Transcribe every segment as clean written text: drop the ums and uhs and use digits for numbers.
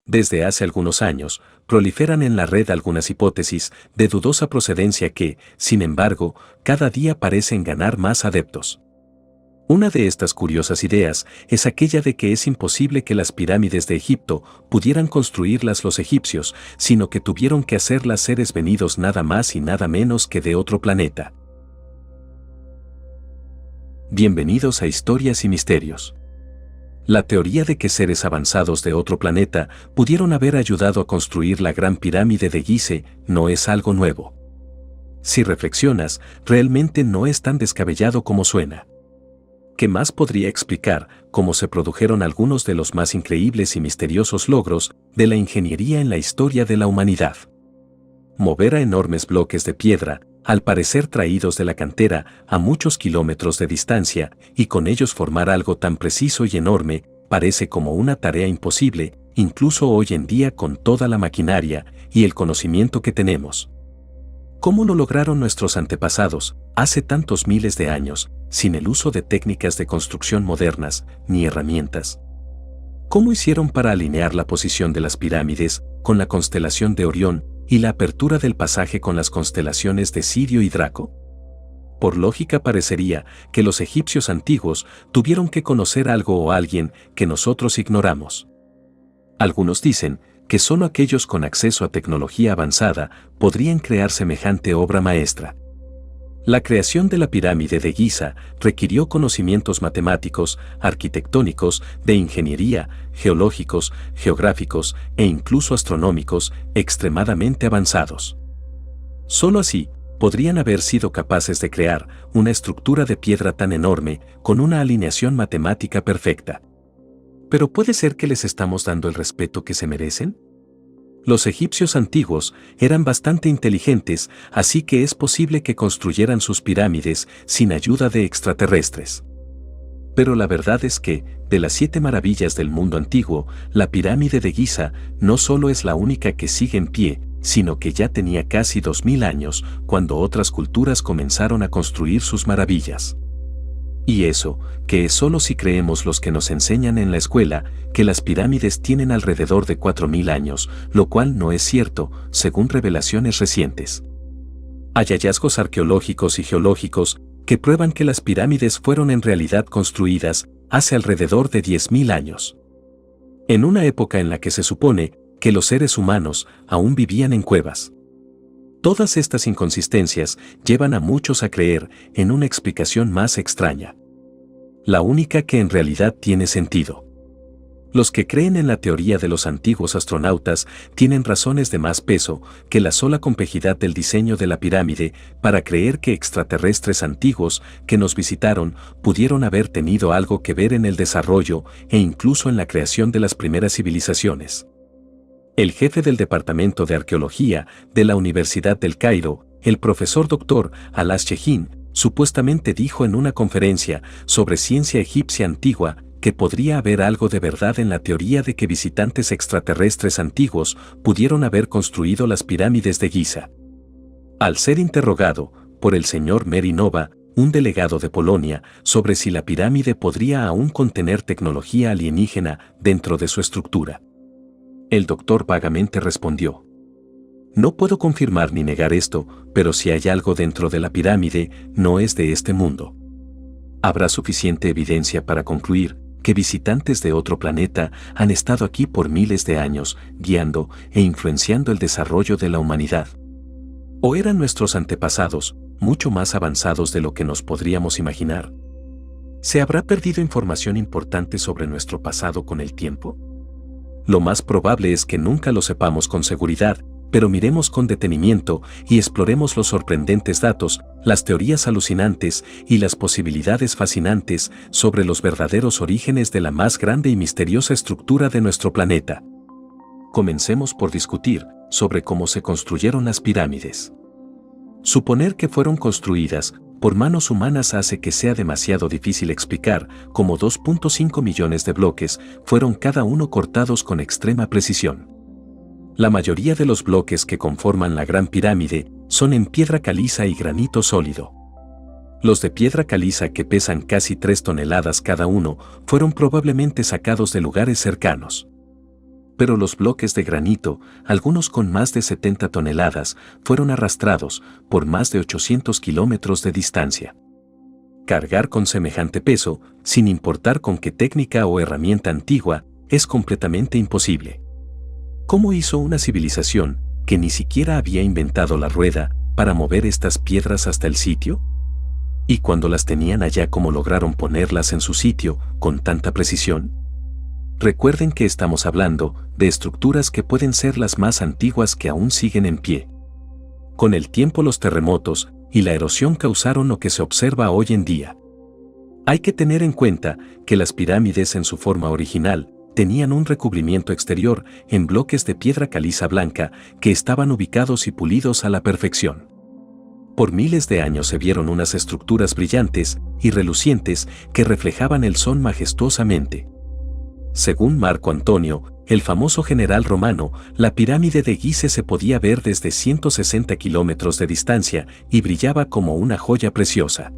Desde hace algunos años, proliferan en la red algunas hipótesis de dudosa procedencia que, sin embargo, cada día parecen ganar más adeptos. Una de estas curiosas ideas es aquella de que es imposible que las pirámides de Egipto pudieran construirlas los egipcios, sino que tuvieron que hacerlas seres venidos nada más y nada menos que de otro planeta. Bienvenidos a Historias y Misterios. La teoría de que seres avanzados de otro planeta pudieron haber ayudado a construir la Gran Pirámide de Gizeh no es algo nuevo. Si reflexionas, realmente no es tan descabellado como suena. ¿Qué más podría explicar cómo se produjeron algunos de los más increíbles y misteriosos logros de la ingeniería en la historia de la humanidad? Mover a enormes bloques de piedra, al parecer traídos de la cantera a muchos kilómetros de distancia, y con ellos formar algo tan preciso y enorme, parece como una tarea imposible, incluso hoy en día con toda la maquinaria y el conocimiento que tenemos. ¿Cómo lo lograron nuestros antepasados, hace tantos miles de años, sin el uso de técnicas de construcción modernas ni herramientas? ¿Cómo hicieron para alinear la posición de las pirámides con la constelación de Orión y la apertura del pasaje con las constelaciones de Sirio y Draco? Por lógica parecería que los egipcios antiguos tuvieron que conocer algo o alguien que nosotros ignoramos. Algunos dicen que solo aquellos con acceso a tecnología avanzada podrían crear semejante obra maestra. La creación de la pirámide de Giza requirió conocimientos matemáticos, arquitectónicos, de ingeniería, geológicos, geográficos e incluso astronómicos extremadamente avanzados. Solo así podrían haber sido capaces de crear una estructura de piedra tan enorme con una alineación matemática perfecta. ¿Pero puede ser que les estamos dando el respeto que se merecen? Los egipcios antiguos eran bastante inteligentes, así que es posible que construyeran sus pirámides sin ayuda de extraterrestres. Pero la verdad es que, de las 7 maravillas del mundo antiguo, la pirámide de Giza no solo es la única que sigue en pie, sino que ya tenía casi 2000 años cuando otras culturas comenzaron a construir sus maravillas. Y eso, que es solo si creemos los que nos enseñan en la escuela, que las pirámides tienen alrededor de 4000 años, lo cual no es cierto, según revelaciones recientes. Hay hallazgos arqueológicos y geológicos que prueban que las pirámides fueron en realidad construidas hace alrededor de 10.000 años. En una época en la que se supone que los seres humanos aún vivían en cuevas. Todas estas inconsistencias llevan a muchos a creer en una explicación más extraña. La única que en realidad tiene sentido. Los que creen en la teoría de los antiguos astronautas tienen razones de más peso que la sola complejidad del diseño de la pirámide para creer que extraterrestres antiguos que nos visitaron pudieron haber tenido algo que ver en el desarrollo e incluso en la creación de las primeras civilizaciones. El jefe del Departamento de Arqueología de la Universidad del Cairo, el profesor Dr. Al-Shehin, supuestamente dijo en una conferencia sobre ciencia egipcia antigua que podría haber algo de verdad en la teoría de que visitantes extraterrestres antiguos pudieron haber construido las pirámides de Giza. Al ser interrogado por el señor Merinova, un delegado de Polonia, sobre si la pirámide podría aún contener tecnología alienígena dentro de su estructura, el doctor vagamente respondió: no puedo confirmar ni negar esto, pero si hay algo dentro de la pirámide, no es de este mundo. Habrá suficiente evidencia para concluir que visitantes de otro planeta han estado aquí por miles de años, guiando e influenciando el desarrollo de la humanidad. ¿O eran nuestros antepasados, mucho más avanzados de lo que nos podríamos imaginar? ¿Se habrá perdido información importante sobre nuestro pasado con el tiempo? Lo más probable es que nunca lo sepamos con seguridad, pero miremos con detenimiento y exploremos los sorprendentes datos, las teorías alucinantes y las posibilidades fascinantes sobre los verdaderos orígenes de la más grande y misteriosa estructura de nuestro planeta. Comencemos por discutir sobre cómo se construyeron las pirámides. Suponer que fueron construidas por manos humanas hace que sea demasiado difícil explicar cómo 2.5 millones de bloques fueron cada uno cortados con extrema precisión. La mayoría de los bloques que conforman la Gran Pirámide son en piedra caliza y granito sólido. Los de piedra caliza, que pesan casi 3 toneladas cada uno, fueron probablemente sacados de lugares cercanos. pero los bloques de granito, algunos con más de 70 toneladas, fueron arrastrados por más de 800 kilómetros de distancia. Cargar con semejante peso, sin importar con qué técnica o herramienta antigua, es completamente imposible. ¿Cómo hizo una civilización, que ni siquiera había inventado la rueda, para mover estas piedras hasta el sitio? Y cuando las tenían allá, ¿cómo lograron ponerlas en su sitio con tanta precisión? Recuerden que estamos hablando de estructuras que pueden ser las más antiguas que aún siguen en pie. Con el tiempo los terremotos y la erosión causaron lo que se observa hoy en día. Hay que tener en cuenta que las pirámides en su forma original tenían un recubrimiento exterior en bloques de piedra caliza blanca que estaban ubicados y pulidos a la perfección. Por miles de años se vieron unas estructuras brillantes y relucientes que reflejaban el sol majestuosamente. Según Marco Antonio, el famoso general romano, la pirámide de Gizeh se podía ver desde 160 kilómetros de distancia y brillaba como una joya preciosa.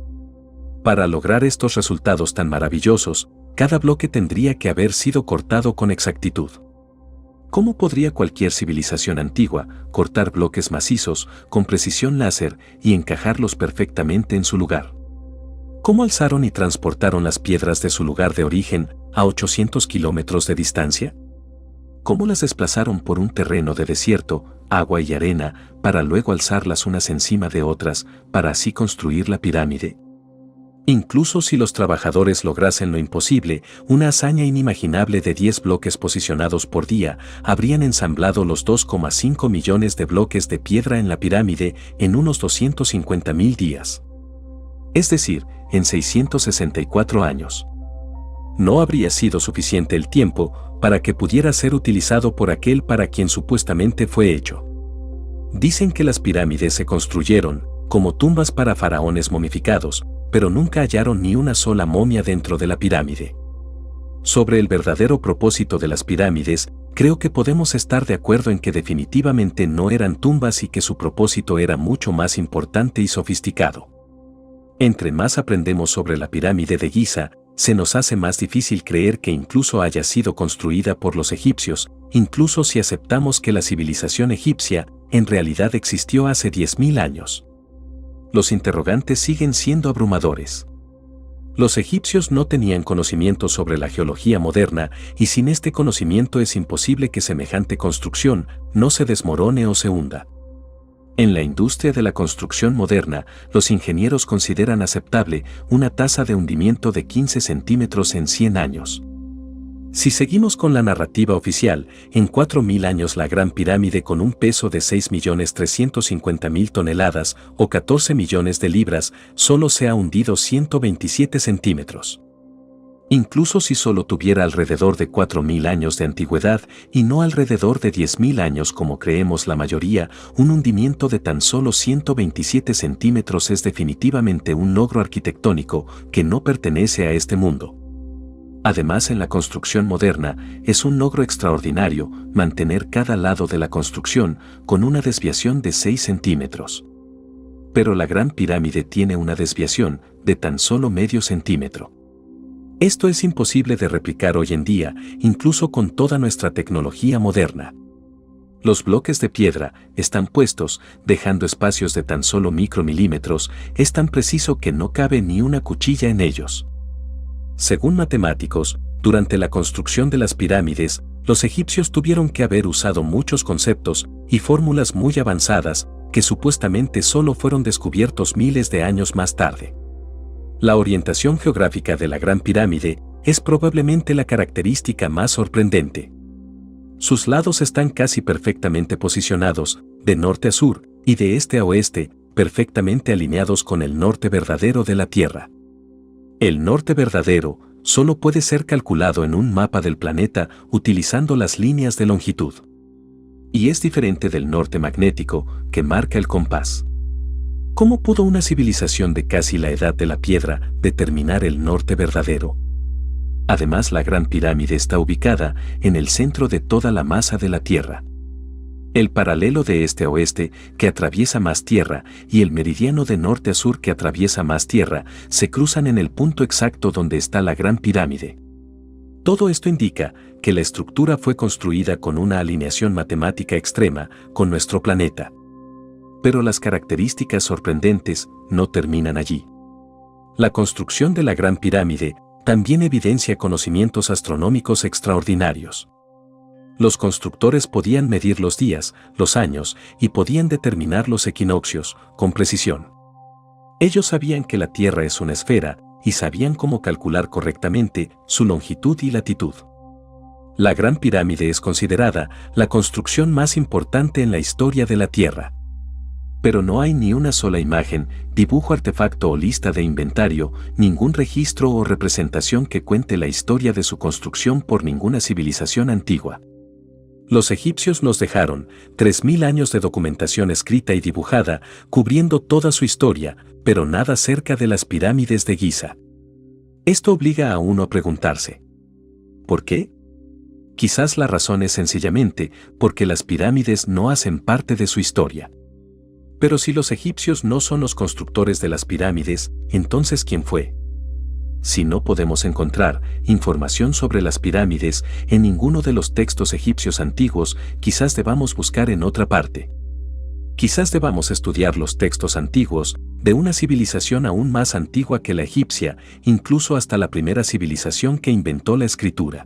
Para lograr estos resultados tan maravillosos, cada bloque tendría que haber sido cortado con exactitud. ¿Cómo podría cualquier civilización antigua cortar bloques macizos con precisión láser y encajarlos perfectamente en su lugar? ¿Cómo alzaron y transportaron las piedras de su lugar de origen a 800 kilómetros de distancia? ¿Cómo las desplazaron por un terreno de desierto, agua y arena, para luego alzarlas unas encima de otras, para así construir la pirámide? Incluso si los trabajadores lograsen lo imposible, una hazaña inimaginable de 10 bloques posicionados por día, habrían ensamblado los 2,5 millones de bloques de piedra en la pirámide en unos 250.000 días. Es decir, en 664 años. No habría sido suficiente el tiempo para que pudiera ser utilizado por aquel para quien supuestamente fue hecho. Dicen que las pirámides se construyeron como tumbas para faraones momificados, pero nunca hallaron ni una sola momia dentro de la pirámide. Sobre el verdadero propósito de las pirámides, creo que podemos estar de acuerdo en que definitivamente no eran tumbas y que su propósito era mucho más importante y sofisticado. Entre más aprendemos sobre la pirámide de Giza, se nos hace más difícil creer que incluso haya sido construida por los egipcios, incluso si aceptamos que la civilización egipcia en realidad existió hace 10.000 años. Los interrogantes siguen siendo abrumadores. Los egipcios no tenían conocimiento sobre la geología moderna y sin este conocimiento es imposible que semejante construcción no se desmorone o se hunda. En la industria de la construcción moderna, los ingenieros consideran aceptable una tasa de hundimiento de 15 centímetros en 100 años. Si seguimos con la narrativa oficial, en 4.000 años la Gran Pirámide con un peso de 6.350.000 toneladas o 14 millones de libras solo se ha hundido 127 centímetros. Incluso si solo tuviera alrededor de 4.000 años de antigüedad y no alrededor de 10.000 años como creemos la mayoría, un hundimiento de tan solo 127 centímetros es definitivamente un logro arquitectónico que no pertenece a este mundo. Además, en la construcción moderna, es un logro extraordinario mantener cada lado de la construcción con una desviación de 6 centímetros. Pero la Gran Pirámide tiene una desviación de tan solo medio centímetro. Esto es imposible de replicar hoy en día, incluso con toda nuestra tecnología moderna. Los bloques de piedra están puestos, dejando espacios de tan solo micromilímetros, es tan preciso que no cabe ni una cuchilla en ellos. Según matemáticos, durante la construcción de las pirámides, los egipcios tuvieron que haber usado muchos conceptos y fórmulas muy avanzadas que supuestamente solo fueron descubiertos miles de años más tarde. La orientación geográfica de la Gran Pirámide es probablemente la característica más sorprendente. Sus lados están casi perfectamente posicionados, de norte a sur y de este a oeste, perfectamente alineados con el norte verdadero de la Tierra. El norte verdadero solo puede ser calculado en un mapa del planeta utilizando las líneas de longitud. Y es diferente del norte magnético que marca el compás. ¿Cómo pudo una civilización de casi la edad de la piedra determinar el norte verdadero? Además, la Gran Pirámide está ubicada en el centro de toda la masa de la Tierra. El paralelo de este a oeste que atraviesa más tierra y el meridiano de norte a sur que atraviesa más tierra se cruzan en el punto exacto donde está la Gran Pirámide. Todo esto indica que la estructura fue construida con una alineación matemática extrema con nuestro planeta. Pero las características sorprendentes no terminan allí. La construcción de la Gran Pirámide también evidencia conocimientos astronómicos extraordinarios. Los constructores podían medir los días, los años y podían determinar los equinoccios con precisión. Ellos sabían que la Tierra es una esfera y sabían cómo calcular correctamente su longitud y latitud. La Gran Pirámide es considerada la construcción más importante en la historia de la Tierra. Pero no hay ni una sola imagen, dibujo, artefacto o lista de inventario, ningún registro o representación que cuente la historia de su construcción por ninguna civilización antigua. Los egipcios nos dejaron 3000 años de documentación escrita y dibujada, cubriendo toda su historia, pero nada cerca de las pirámides de Giza. Esto obliga a uno a preguntarse: ¿por qué? Quizás la razón es sencillamente porque las pirámides no hacen parte de su historia. Pero si los egipcios no son los constructores de las pirámides, entonces ¿quién fue? Si no podemos encontrar información sobre las pirámides en ninguno de los textos egipcios antiguos, quizás debamos buscar en otra parte. Quizás debamos estudiar los textos antiguos de una civilización aún más antigua que la egipcia, incluso hasta la primera civilización que inventó la escritura.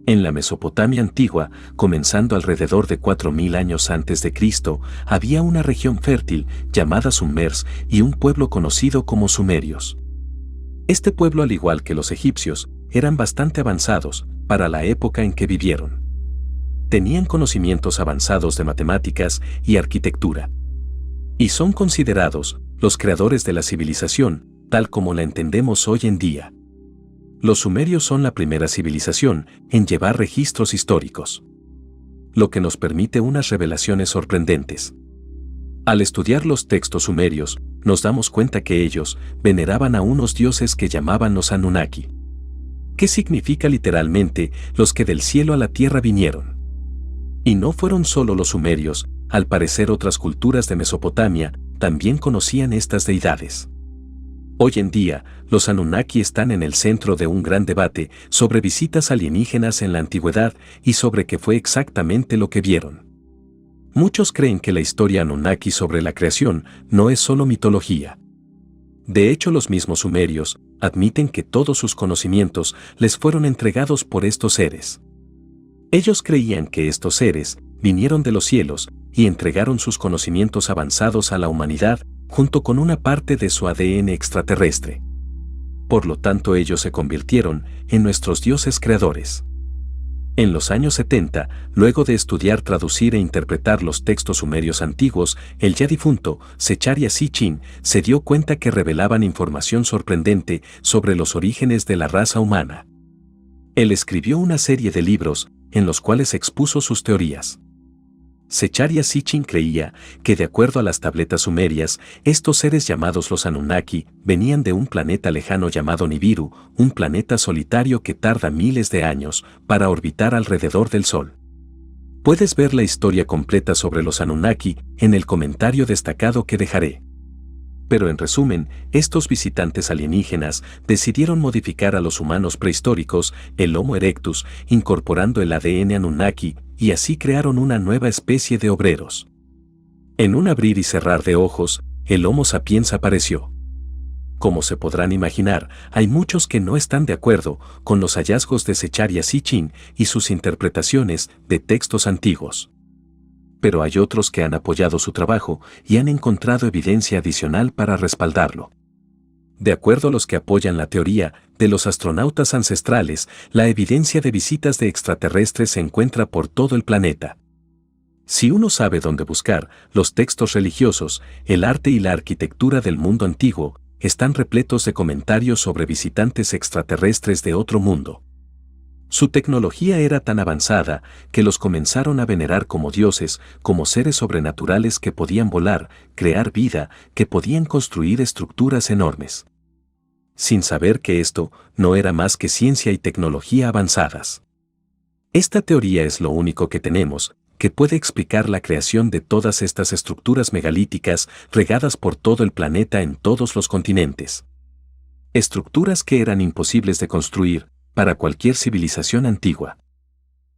En la Mesopotamia antigua, comenzando alrededor de 4000 años antes de Cristo, había una región fértil llamada Sumers y un pueblo conocido como sumerios. Este pueblo, al igual que los egipcios, eran bastante avanzados para la época en que vivieron. Tenían conocimientos avanzados de matemáticas y arquitectura. Y son considerados los creadores de la civilización, tal como la entendemos hoy en día. Los sumerios son la primera civilización en llevar registros históricos, lo que nos permite unas revelaciones sorprendentes. Al estudiar los textos sumerios, nos damos cuenta que ellos veneraban a unos dioses que llamaban los Anunnaki. ¿Qué significa literalmente los que del cielo a la tierra vinieron? Y no fueron solo los sumerios, al parecer otras culturas de Mesopotamia también conocían estas deidades. Hoy en día, los Anunnaki están en el centro de un gran debate sobre visitas alienígenas en la antigüedad y sobre qué fue exactamente lo que vieron. Muchos creen que la historia Anunnaki sobre la creación no es solo mitología. De hecho, los mismos sumerios admiten que todos sus conocimientos les fueron entregados por estos seres. Ellos creían que estos seres vinieron de los cielos y entregaron sus conocimientos avanzados a la humanidad junto con una parte de su ADN extraterrestre. Por lo tanto, ellos se convirtieron en nuestros dioses creadores. En los años 70, luego de estudiar, traducir e interpretar los textos sumerios antiguos, el ya difunto Zecharia Sitchin se dio cuenta que revelaban información sorprendente sobre los orígenes de la raza humana. Él escribió una serie de libros en los cuales expuso sus teorías. Zecharia Sitchin creía que, de acuerdo a las tabletas sumerias, estos seres llamados los Anunnaki venían de un planeta lejano llamado Nibiru, un planeta solitario que tarda miles de años para orbitar alrededor del Sol. Puedes ver la historia completa sobre los Anunnaki en el comentario destacado que dejaré. Pero en resumen, estos visitantes alienígenas decidieron modificar a los humanos prehistóricos, el Homo erectus, incorporando el ADN Anunnaki, y así crearon una nueva especie de obreros. En un abrir y cerrar de ojos, el Homo sapiens apareció. Como se podrán imaginar, hay muchos que no están de acuerdo con los hallazgos de Zecharia Sitchin y sus interpretaciones de textos antiguos. Pero hay otros que han apoyado su trabajo y han encontrado evidencia adicional para respaldarlo. De acuerdo a los que apoyan la teoría de los astronautas ancestrales, la evidencia de visitas de extraterrestres se encuentra por todo el planeta. Si uno sabe dónde buscar, los textos religiosos, el arte y la arquitectura del mundo antiguo están repletos de comentarios sobre visitantes extraterrestres de otro mundo. Su tecnología era tan avanzada que los comenzaron a venerar como dioses, como seres sobrenaturales que podían volar, crear vida, que podían construir estructuras enormes. Sin saber que esto no era más que ciencia y tecnología avanzadas. Esta teoría es lo único que tenemos, que puede explicar la creación de todas estas estructuras megalíticas regadas por todo el planeta en todos los continentes. Estructuras que eran imposibles de construir, para cualquier civilización antigua.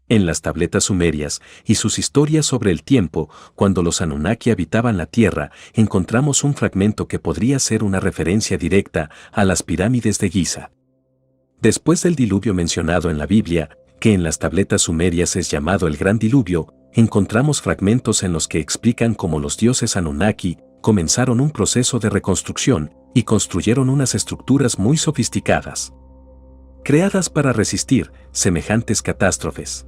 En las tabletas sumerias y sus historias sobre el tiempo, cuando los Anunnaki habitaban la Tierra, encontramos un fragmento que podría ser una referencia directa a las pirámides de Giza. Después del diluvio mencionado en la Biblia, que en las tabletas sumerias es llamado el Gran Diluvio, encontramos fragmentos en los que explican cómo los dioses Anunnaki comenzaron un proceso de reconstrucción y construyeron unas estructuras muy sofisticadas, creadas para resistir semejantes catástrofes.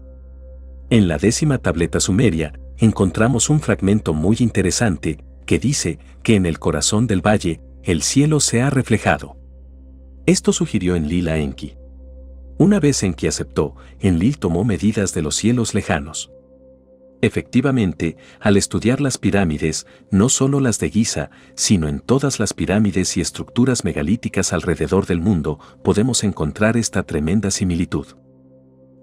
En la 10ª tableta sumeria, encontramos un fragmento muy interesante que dice que en el corazón del valle, el cielo se ha reflejado. Esto sugirió Enlil a Enki. Una vez Enki aceptó, Enlil tomó medidas de los cielos lejanos. Efectivamente, al estudiar las pirámides, no solo las de Giza, sino en todas las pirámides y estructuras megalíticas alrededor del mundo, podemos encontrar esta tremenda similitud.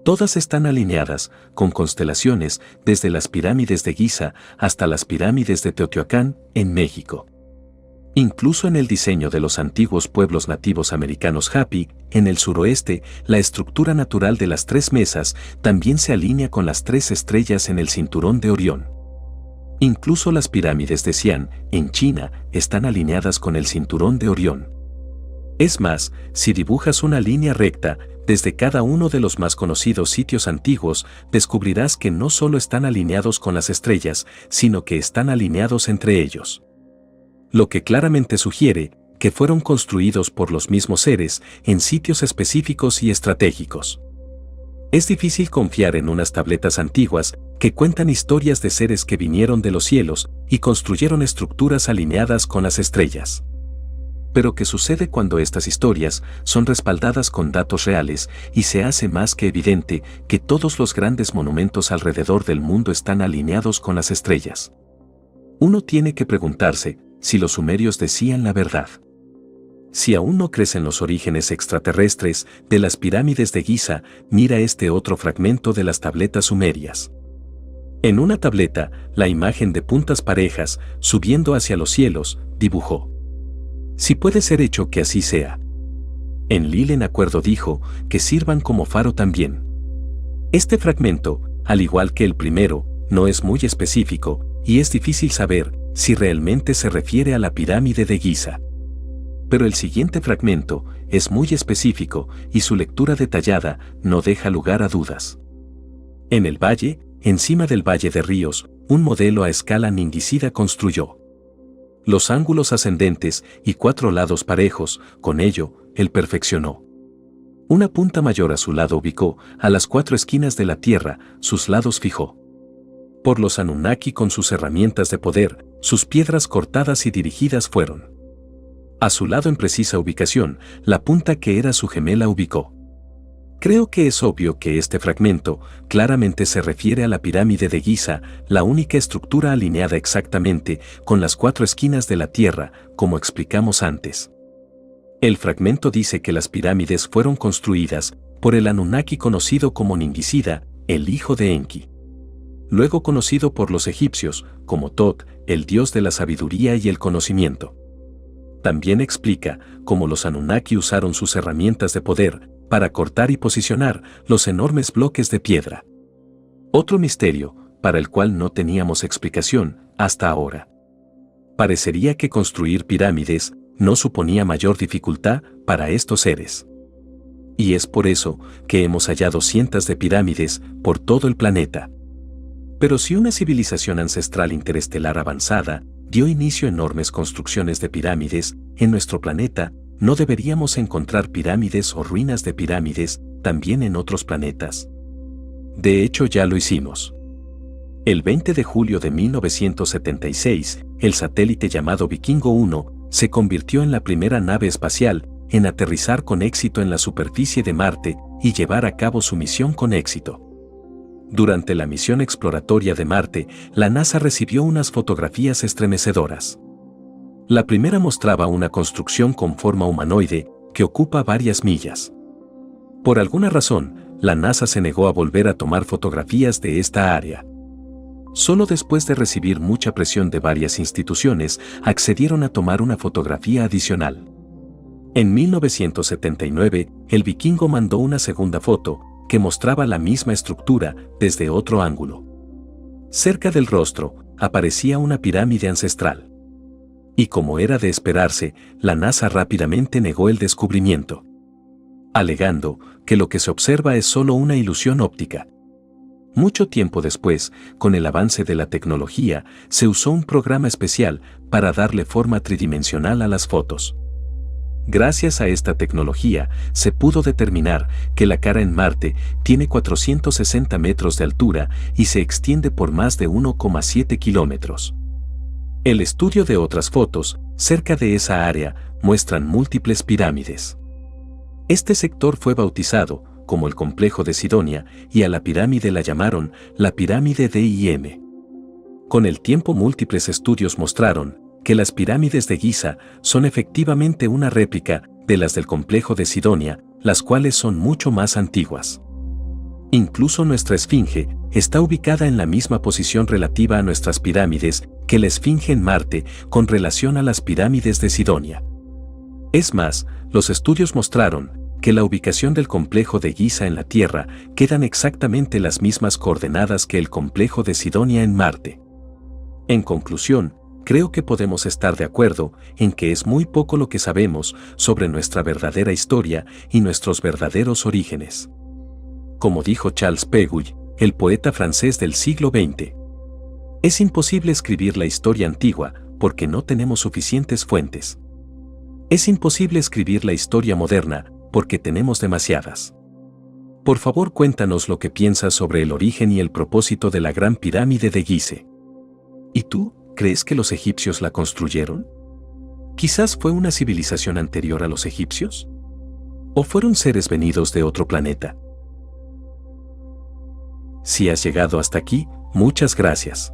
Todas están alineadas, con constelaciones, desde las pirámides de Giza hasta las pirámides de Teotihuacán, en México. Incluso en el diseño de los antiguos pueblos nativos americanos Hopi, en el suroeste, la estructura natural de las 3 mesas también se alinea con las 3 estrellas en el cinturón de Orión. Incluso las pirámides de Xi'an, en China, están alineadas con el cinturón de Orión. Es más, si dibujas una línea recta, desde cada uno de los más conocidos sitios antiguos, descubrirás que no solo están alineados con las estrellas, sino que están alineados entre ellos. Lo que claramente sugiere que fueron construidos por los mismos seres en sitios específicos y estratégicos. Es difícil confiar en unas tabletas antiguas que cuentan historias de seres que vinieron de los cielos y construyeron estructuras alineadas con las estrellas. Pero ¿qué sucede cuando estas historias son respaldadas con datos reales y se hace más que evidente que todos los grandes monumentos alrededor del mundo están alineados con las estrellas? Uno tiene que preguntarse si los sumerios decían la verdad. Si aún no crees en los orígenes extraterrestres de las pirámides de Giza, mira este otro fragmento de las tabletas sumerias. En una tableta, la imagen de puntas parejas, subiendo hacia los cielos, dibujó: si puede ser hecho que así sea. Enlil en acuerdo dijo que sirvan como faro también. Este fragmento, al igual que el primero, no es muy específico y es difícil saber si realmente se refiere a la pirámide de Giza. Pero el siguiente fragmento es muy específico y su lectura detallada no deja lugar a dudas. En el valle, encima del valle de ríos, un modelo a escala Ningisida construyó los ángulos ascendentes y 4 lados parejos, con ello, él perfeccionó. Una punta mayor a su lado ubicó, a las 4 esquinas de la tierra, sus lados fijó. Por los Anunnaki con sus herramientas de poder, sus piedras cortadas y dirigidas fueron. A su lado en precisa ubicación, la punta que era su gemela ubicó. Creo que es obvio que este fragmento claramente se refiere a la pirámide de Giza, la única estructura alineada exactamente con las 4 esquinas de la Tierra, como explicamos antes. El fragmento dice que las pirámides fueron construidas por el Anunnaki conocido como Ningisida, el hijo de Enki. Luego conocido por los egipcios como Tot, el dios de la sabiduría y el conocimiento. También explica cómo los Anunnaki usaron sus herramientas de poder para cortar y posicionar los enormes bloques de piedra. Otro misterio, para el cual no teníamos explicación hasta ahora. Parecería que construir pirámides no suponía mayor dificultad para estos seres. Y es por eso que hemos hallado cientos de pirámides por todo el planeta. Pero si una civilización ancestral interestelar avanzada dio inicio a enormes construcciones de pirámides en nuestro planeta, ¿no deberíamos encontrar pirámides o ruinas de pirámides también en otros planetas? De hecho, ya lo hicimos. El 20 de julio de 1976, el satélite llamado Vikingo 1 se convirtió en la primera nave espacial en aterrizar con éxito en la superficie de Marte y llevar a cabo su misión con éxito. Durante la misión exploratoria de Marte, la NASA recibió unas fotografías estremecedoras. La primera mostraba una construcción con forma humanoide que ocupa varias millas. Por alguna razón, la NASA se negó a volver a tomar fotografías de esta área. Solo después de recibir mucha presión de varias instituciones, accedieron a tomar una fotografía adicional. En 1979, el vikingo mandó una segunda foto, que mostraba la misma estructura, desde otro ángulo. Cerca del rostro, aparecía una pirámide ancestral. Y como era de esperarse, la NASA rápidamente negó el descubrimiento, alegando que lo que se observa es solo una ilusión óptica. Mucho tiempo después, con el avance de la tecnología, se usó un programa especial para darle forma tridimensional a las fotos. Gracias a esta tecnología, se pudo determinar que la cara en Marte tiene 460 metros de altura y se extiende por más de 1,7 kilómetros. El estudio de otras fotos, cerca de esa área, muestran múltiples pirámides. Este sector fue bautizado como el complejo de Sidonia y a la pirámide la llamaron la pirámide de Im. Con el tiempo múltiples estudios mostraron que las pirámides de Giza son efectivamente una réplica de las del complejo de Sidonia, las cuales son mucho más antiguas. Incluso nuestra esfinge está ubicada en la misma posición relativa a nuestras pirámides que la esfinge en Marte con relación a las pirámides de Sidonia. Es más, los estudios mostraron que la ubicación del complejo de Giza en la Tierra quedan exactamente las mismas coordenadas que el complejo de Sidonia en Marte. En conclusión, creo que podemos estar de acuerdo en que es muy poco lo que sabemos sobre nuestra verdadera historia y nuestros verdaderos orígenes. Como dijo Charles Péguy, el poeta francés del siglo XX, es imposible escribir la historia antigua porque no tenemos suficientes fuentes. Es imposible escribir la historia moderna porque tenemos demasiadas. Por favor, cuéntanos lo que piensas sobre el origen y el propósito de la Gran Pirámide de Gizeh. ¿Y tú, crees que los egipcios la construyeron? ¿Quizás fue una civilización anterior a los egipcios? ¿O fueron seres venidos de otro planeta? Si has llegado hasta aquí, muchas gracias.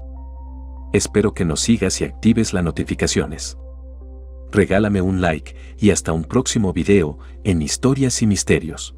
Espero que nos sigas y actives las notificaciones. Regálame un like y hasta un próximo video en Historias y Misterios.